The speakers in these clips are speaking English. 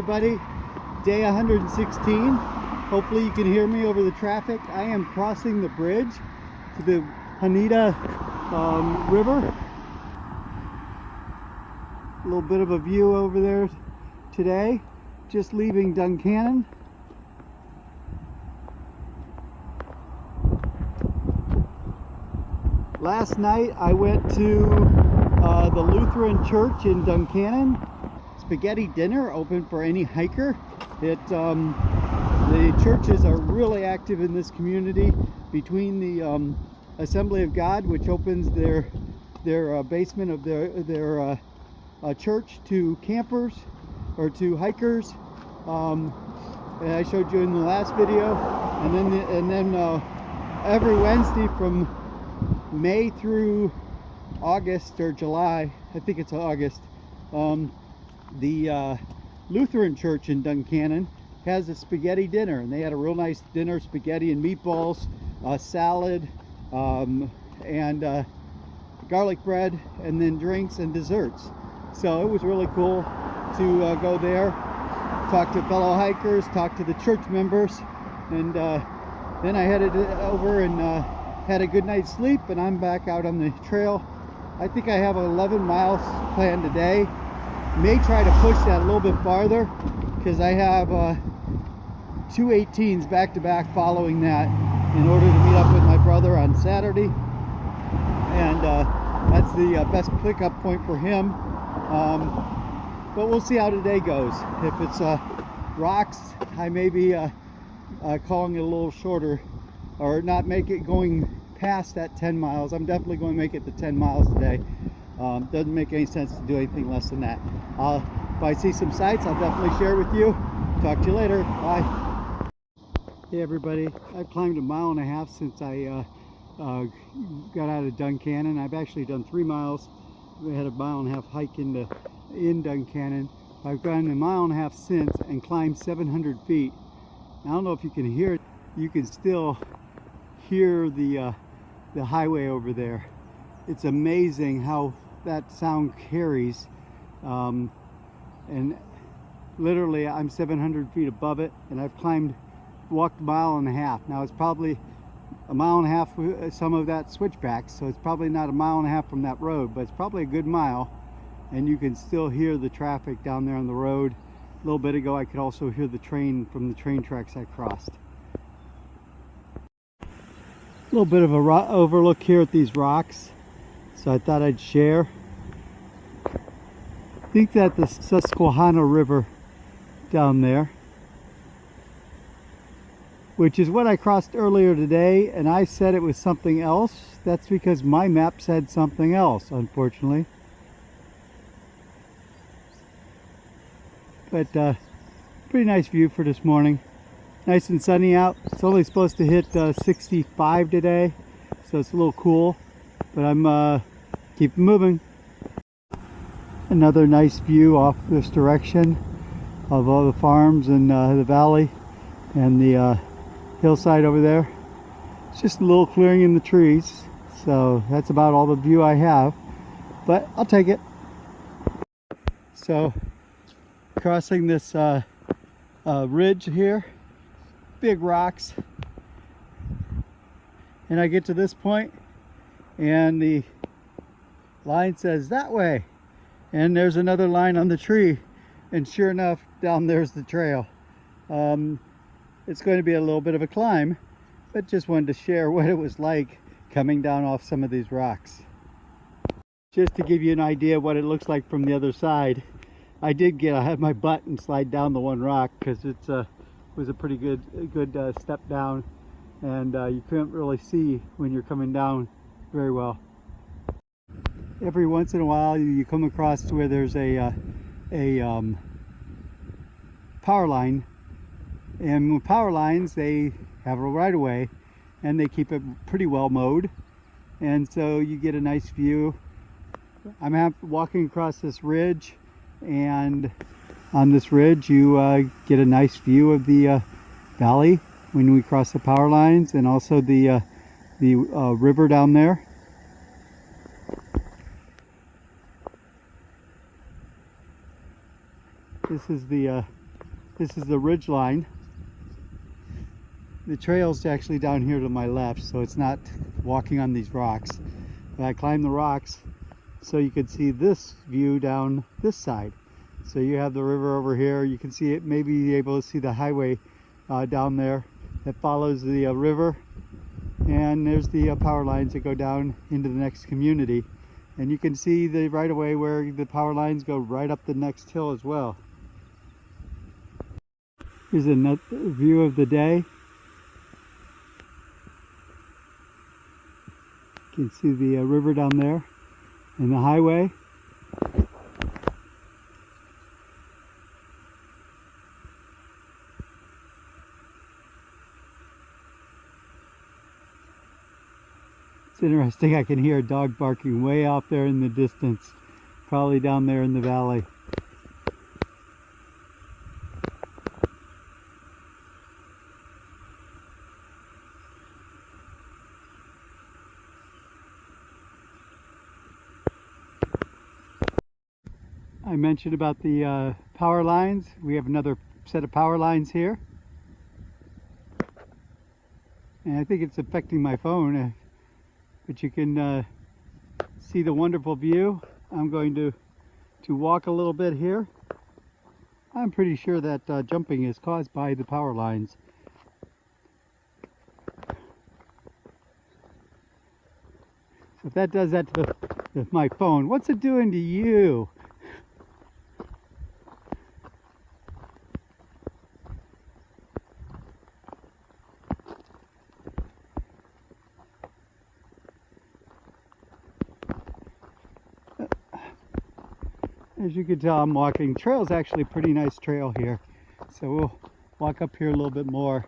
everybody. Day 116. Hopefully you can hear me over the traffic. I am crossing the bridge to the Haneda River. A little bit of a view over there today. Just leaving Duncannon. Last night I went to the Lutheran Church in Duncannon. Spaghetti dinner open for any hiker. The churches are really active in this community. Between the Assembly of God, which opens their basement of their church to campers or to hikers, and I showed you in the last video, and then every Wednesday from May through August or July, I think it's August, the Lutheran Church in Duncannon has a spaghetti dinner, and they had a real nice dinner, spaghetti and meatballs, salad, and garlic bread, and then drinks and desserts. So it was really cool to go there, talk to fellow hikers, talk to the church members, and then I headed over and had a good night's sleep, and I'm back out on the trail. I think I have 11 miles planned today. May try to push that a little bit farther because I have 2 18s back to back following that in order to meet up with my brother on Saturday, and that's the best pickup point for him. But we'll see how today goes. If it's rocks, I may be calling it a little shorter, or not make it going past that 10 miles. I'm definitely going to make it to 10 miles today. Doesn't make any sense to do anything less than that. If I see some sights, I'll definitely share with you. Talk to you later. Bye. Hey everybody, I've climbed 1.5 miles since I got out of Duncannon. I've actually done 3 miles. We had a 1.5 mile hike in Duncannon. I've gone 1.5 miles since and climbed 700 feet. I don't know if you can hear it. You can still hear the highway over there. It's amazing how that sound carries, and literally I'm 700 feet above it, and I've walked 1.5 miles. Now it's probably 1.5 miles with some of that switchback, so it's probably not 1.5 miles from that road, but it's probably a good mile, and you can still hear the traffic down there on the road. A little bit ago I could also hear the train from the train tracks I crossed. A little bit of a overlook here at these rocks, so I thought I'd share. I think that the Susquehanna River down there, which is what I crossed earlier today, and I said it was something else. That's because my map said something else, unfortunately. But pretty nice view for this morning. Nice and sunny out. It's only supposed to hit 65 today, so it's a little cool, but I'm keep moving. Another nice view off this direction of all the farms and the valley and the hillside over there. It's just a little clearing in the trees, so that's about all the view I have, but I'll take it. So crossing this ridge here, big rocks, and I get to this point and the line says that way, and there's another line on the tree, and sure enough down there's the trail. It's going to be a little bit of a climb, but just wanted to share what it was like coming down off some of these rocks. Just to give you an idea of what it looks like from the other side, I had my butt and slide down the one rock because it was a pretty good step down, and you couldn't really see when you're coming down very well. Every once in a while you come across where there's a power line, and with power lines they have a right of way and they keep it pretty well mowed, and so you get a nice view. I'm walking across this ridge, and on this ridge you get a nice view of the valley when we cross the power lines, and also the river down there. This is the This is the ridge line. The trail's actually down here to my left, so it's not walking on these rocks. But I climbed the rocks so you could see this view down this side. So you have the river over here. You can see it, maybe able to see the highway down there that follows the river. And there's the power lines that go down into the next community. And you can see the right of way where the power lines go right up the next hill as well. Here's another view of the day. You can see the river down there and the highway. It's interesting, I can hear a dog barking way out there in the distance, probably down there in the valley. I mentioned about the power lines. We have another set of power lines here. And I think it's affecting my phone. But you can see the wonderful view. I'm going to walk a little bit here. I'm pretty sure that jumping is caused by the power lines. So if that does that to my phone, what's it doing to you? As you can tell, I'm walking. Trail's actually a pretty nice trail here. So we'll walk up here a little bit more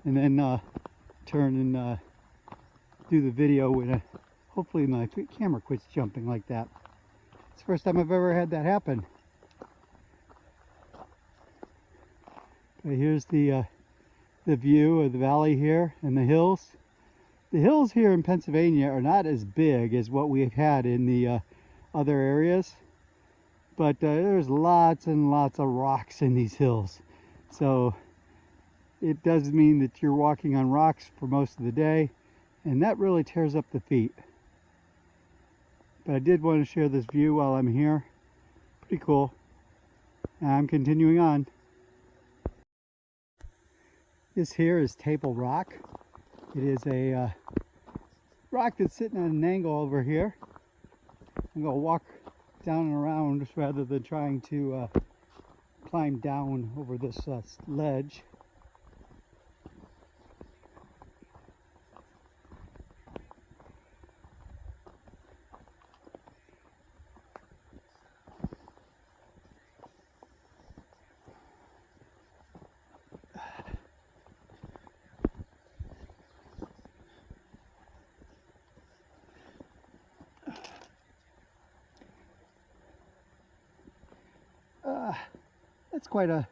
and then turn and do the video when hopefully my camera quits jumping like that. It's the first time I've ever had that happen. But here's the view of the valley here and the hills. The hills here in Pennsylvania are not as big as what we've had in the other areas. But there's lots and lots of rocks in these hills. So it does mean that you're walking on rocks for most of the day, and that really tears up the feet. But I did want to share this view while I'm here. Pretty cool. And I'm continuing on. This here is Table Rock. It is a rock that's sitting at an angle over here. I'm going to walk down and around rather than trying to climb down over this ledge. That's quite a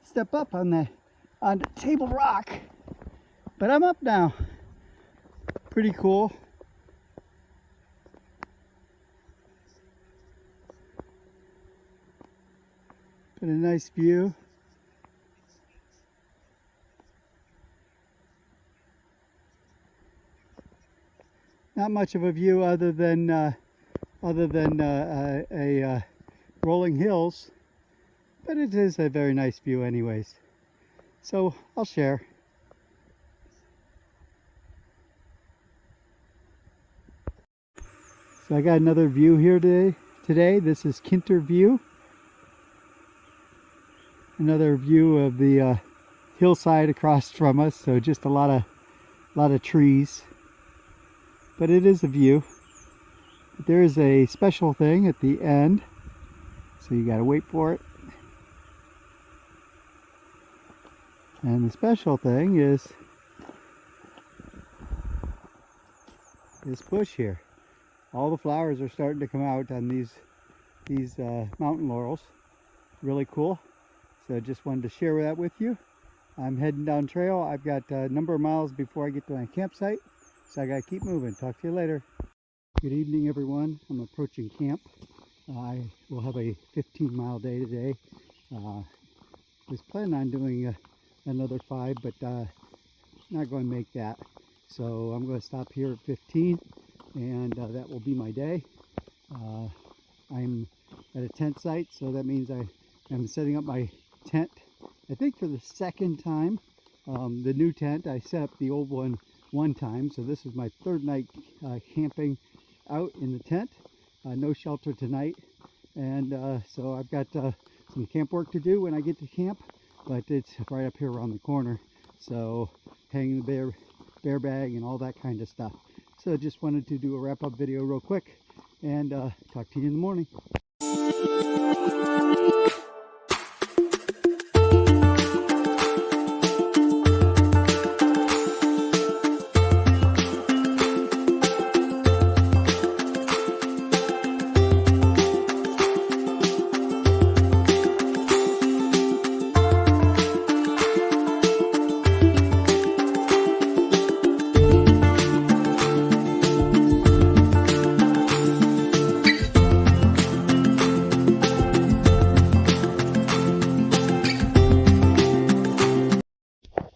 step up on the Table Rock, but I'm up now. Pretty cool. But a nice view. Not much of a view other than rolling hills. But it is a very nice view anyways. So I'll share. So I got another view here today. This is Kinter View. Another view of the hillside across from us. So just a lot of trees. But it is a view. But there is a special thing at the end. So you gotta wait for it. And the special thing is this bush here. All the flowers are starting to come out on these mountain laurels. Really cool. So I just wanted to share that with you. I'm heading down trail. I've got a number of miles before I get to my campsite. So I gotta keep moving. Talk to you later. Good evening, everyone. I'm approaching camp. I will have a 15-mile day today. was planning on doing another 5, but not going to make that. So I'm going to stop here at 15, and that will be my day. I'm at a tent site, so that means I'm setting up my tent, I think for the second time. The new tent, I set up the old one time, so this is my third night camping out in the tent. No shelter tonight, and so I've got some camp work to do when I get to camp, but it's right up here around the corner, so hanging the bear bag and all that kind of stuff. So I just wanted to do a wrap-up video real quick, and talk to you in the morning.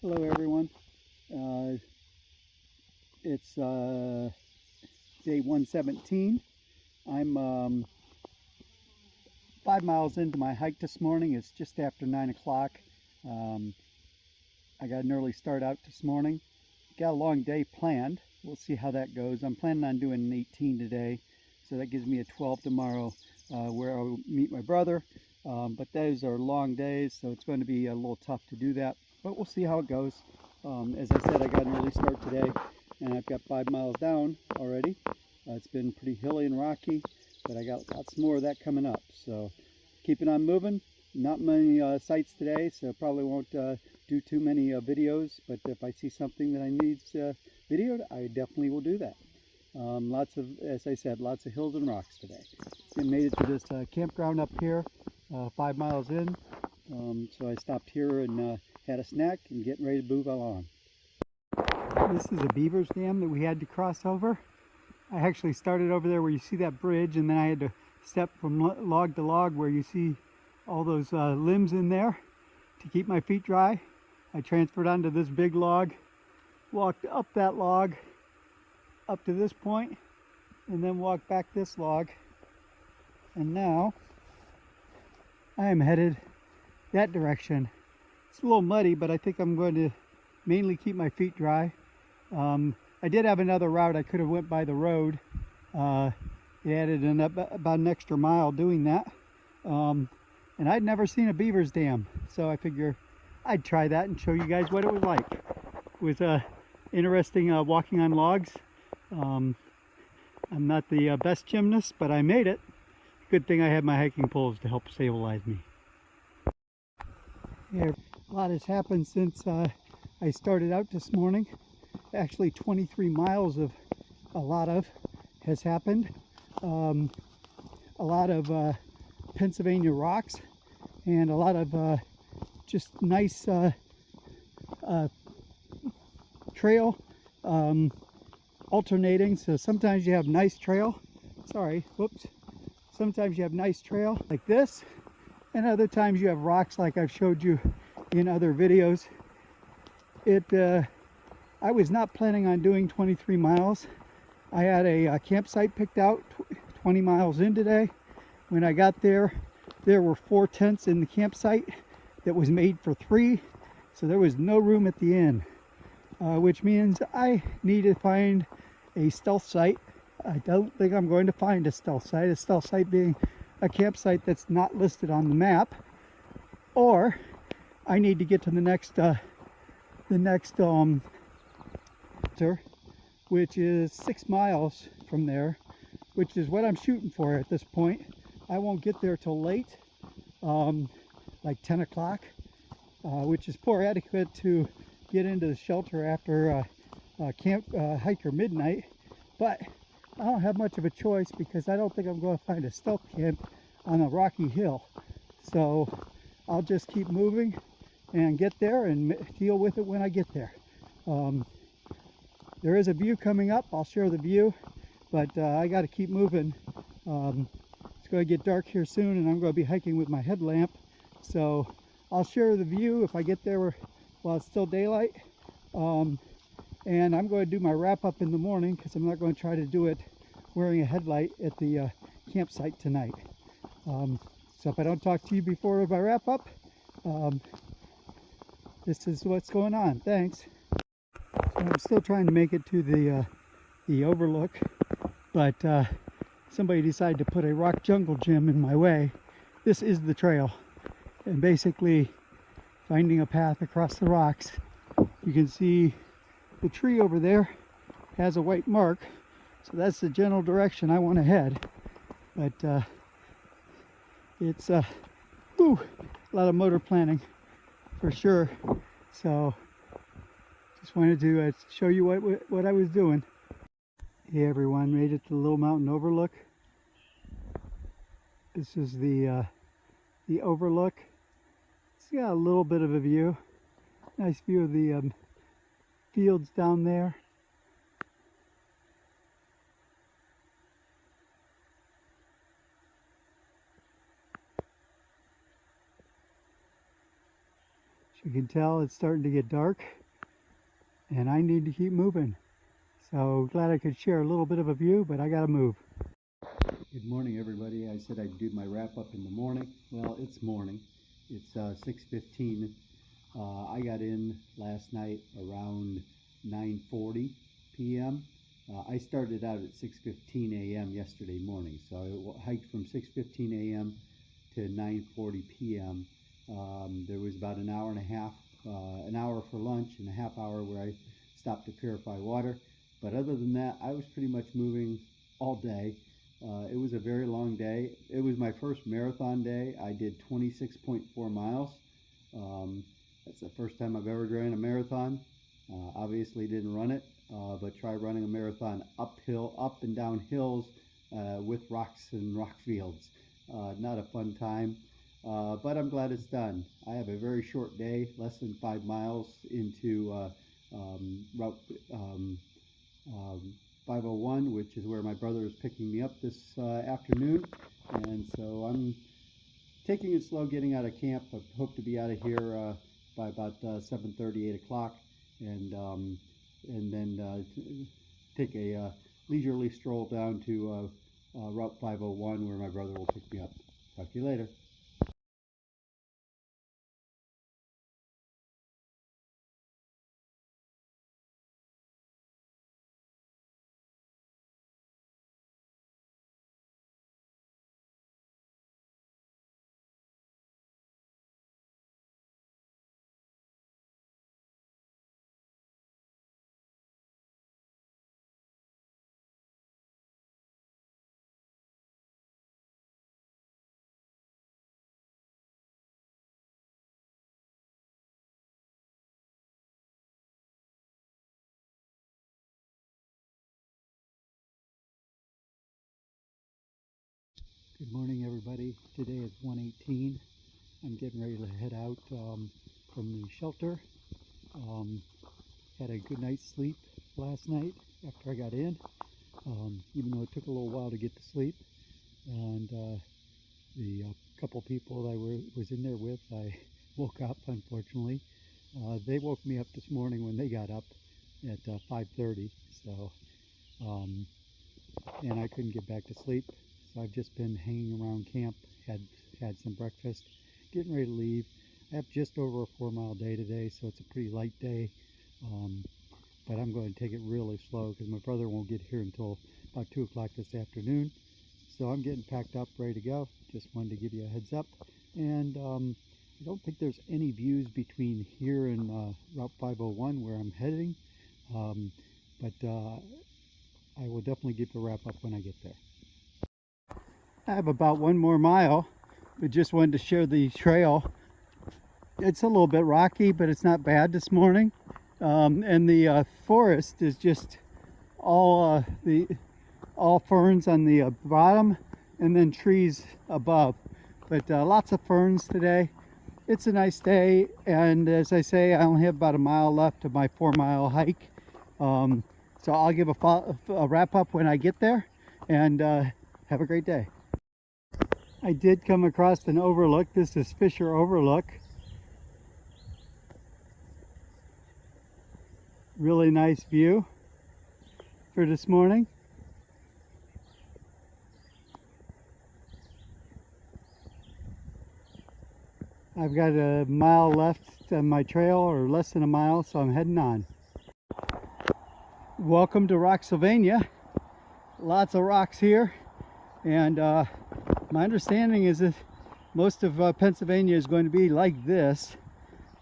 Hello everyone, it's day 117. I'm 5 miles into my hike this morning. It's just after 9 o'clock. I got an early start out this morning. Got a long day planned. We'll see how that goes. I'm planning on doing an 18 today, so that gives me a 12 tomorrow where I'll meet my brother. But those are long days, so it's going to be a little tough to do that. But we'll see how it goes. As I said, I got an early start today, and I've got 5 miles down already. It's been pretty hilly and rocky, but I got lots more of that coming up. So keeping on moving. Not many sights today, so probably won't do too many videos. But if I see something that I need videoed, I definitely will do that. Lots of, as I said, lots of hills and rocks today. I made it to this campground up here, 5 miles in. So I stopped here and had a snack and getting ready to move along. This is a beaver's dam that we had to cross over. I actually started over there where you see that bridge, and then I had to step from log to log where you see all those limbs in there to keep my feet dry. I transferred onto this big log, walked up that log up to this point, and then walked back this log. And now I am headed that direction. It's a little muddy, but I think I'm going to mainly keep my feet dry. I did have another route. I could have went by the road. It added about an extra mile doing that. And I'd never seen a beaver's dam, so I figure I'd try that and show you guys what it was like. It was interesting walking on logs. I'm not the best gymnast, but I made it. Good thing I had my hiking poles to help stabilize me. Yeah, a lot has happened since I started out this morning. Actually 23 miles of a lot of has happened. A lot of Pennsylvania rocks and a lot of just nice trail alternating. So sometimes you have nice trail. Sometimes you have nice trail like this, and other times you have rocks like I've showed you in other videos. I was not planning on doing 23 miles. I had a campsite picked out 20 miles in today. When I got there, there were 4 tents in the campsite that was made for 3, so there was no room at the inn, which means I need to find a stealth site. I don't think I'm going to find a stealth site being a campsite that's not listed on the map, or I need to get to the next which is 6 miles from there, which is what I'm shooting for at this point. I won't get there till late, like 10 o'clock, which is poor etiquette to get into the shelter after hike or midnight, but I don't have much of a choice because I don't think I'm going to find a stealth camp on a rocky hill. So I'll just keep moving and get there and deal with it when I get there. There is a view coming up. I'll share the view, but I got to keep moving. It's going to get dark here soon, and I'm going to be hiking with my headlamp, so I'll share the view if I get there while it's still daylight. And I'm going to do my wrap up in the morning because I'm not going to try to do it wearing a headlight at the campsite tonight. So if I don't talk to you before my wrap up, this is what's going on. Thanks. So I'm still trying to make it to the overlook, but somebody decided to put a rock jungle gym in my way. This is the trail, and basically finding a path across the rocks. You can see the tree over there has a white mark, so that's the general direction I want to head. But it's a lot of motor planning for sure. So just wanted to show you what I was doing. Hey everyone, made it to the Little Mountain Overlook. This is the overlook. It's got a little bit of a view. Nice view of the fields down there. As you can tell, it's starting to get dark and I need to keep moving. So glad I could share a little bit of a view, but I gotta move. Good morning everybody. I said I'd do my wrap up in the morning. Well, it's morning. It's 6:15. I got in last night around 9:40 p.m. I started out at 6:15 a.m. yesterday morning, so I hiked from 6:15 a.m. to 9:40 p.m. There was about an hour and a half, an hour for lunch and a half hour where I stopped to purify water. But other than that, I was pretty much moving all day. It was a very long day. It was my first marathon day. I did 26.4 miles. That's the first time I've ever ran a marathon. Obviously didn't run it, but try running a marathon uphill, up and down hills with rocks and rock fields. Not a fun time, but I'm glad it's done. I have a very short day, less than 5 miles into Route 501, which is where my brother is picking me up this afternoon. And so I'm taking it slow getting out of camp. I hope to be out of here by about 7:30, 8 o'clock, and then take a leisurely stroll down to Route 501 where my brother will pick me up. Talk to you later. Good morning everybody. Today is 1:18. I'm getting ready to head out from the shelter. Had a good night's sleep last night after I got in, even though it took a little while to get to sleep. And the couple people that I was in there with, I woke up, unfortunately. They woke me up this morning when they got up at 5:30. So, and I couldn't get back to sleep. So I've just been hanging around camp, had some breakfast, getting ready to leave. I have just over a 4-mile day today, so it's a pretty light day. But I'm going to take it really slow because my brother won't get here until about 2 o'clock this afternoon. So I'm getting packed up, ready to go. Just wanted to give you a heads up. And I don't think there's any views between here and Route 501 where I'm heading. But I will definitely give the wrap up when I get there. I have about 1 more mile, but just wanted to show the trail. It's a little bit rocky, but it's not bad this morning. And the forest is just all ferns on the bottom, and then trees above. But lots of ferns today. It's a nice day, and as I say, I only have about a mile left of my 4-mile hike. So I'll give a wrap up when I get there, and have a great day. I did come across an overlook. This is Fisher Overlook, Really nice view for this morning. I've got a mile left on my trail, or less than a mile, so I'm heading on. Welcome to Rocksylvania. Lots of rocks here, and my understanding is that most of Pennsylvania is going to be like this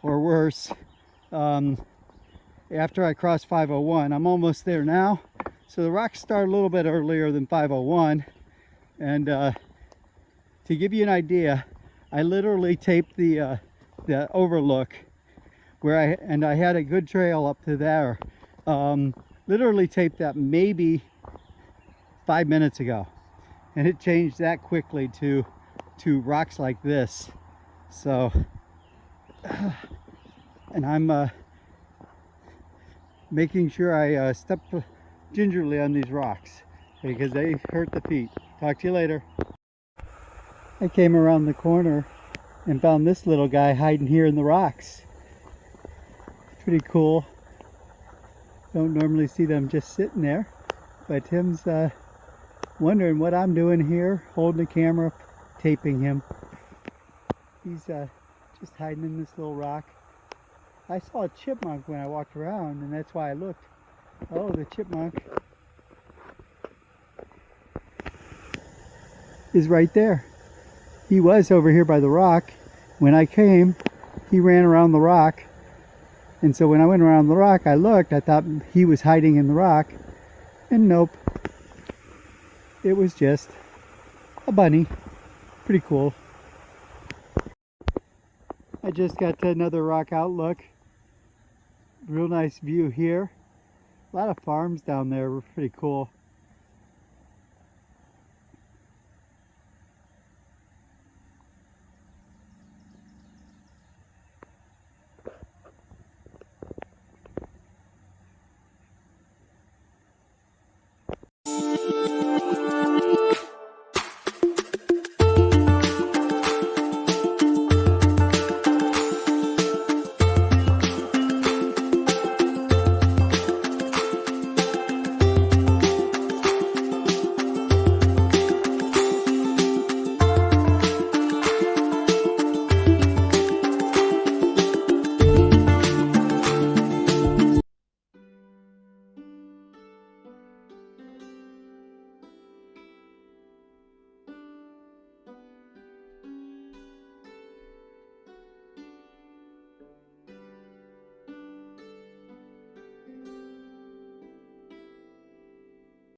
or worse after I cross 501. I'm almost there now, so the rocks start a little bit earlier than 501. And to give you an idea, I literally taped the overlook where I had a good trail up to there. Literally taped that maybe 5 minutes ago, and it changed that quickly to rocks like this. So and I'm making sure I step gingerly on these rocks because they hurt the feet. Talk to you later. I came around the corner and found this little guy hiding here in the rocks. Pretty cool. Don't normally see them just sitting there, but Tim's wondering what I'm doing here, holding the camera, taping him. He's just hiding in this little rock. I saw a chipmunk when I walked around, and that's why I looked. Oh, the chipmunk is right there. He was over here by the rock. When I came, he ran around the rock. And so when I went around the rock, I looked, I thought he was hiding in the rock. And nope. It was just a bunny. Pretty cool. I just got to another rock outlook. Real nice view here. A lot of farms down there were pretty cool.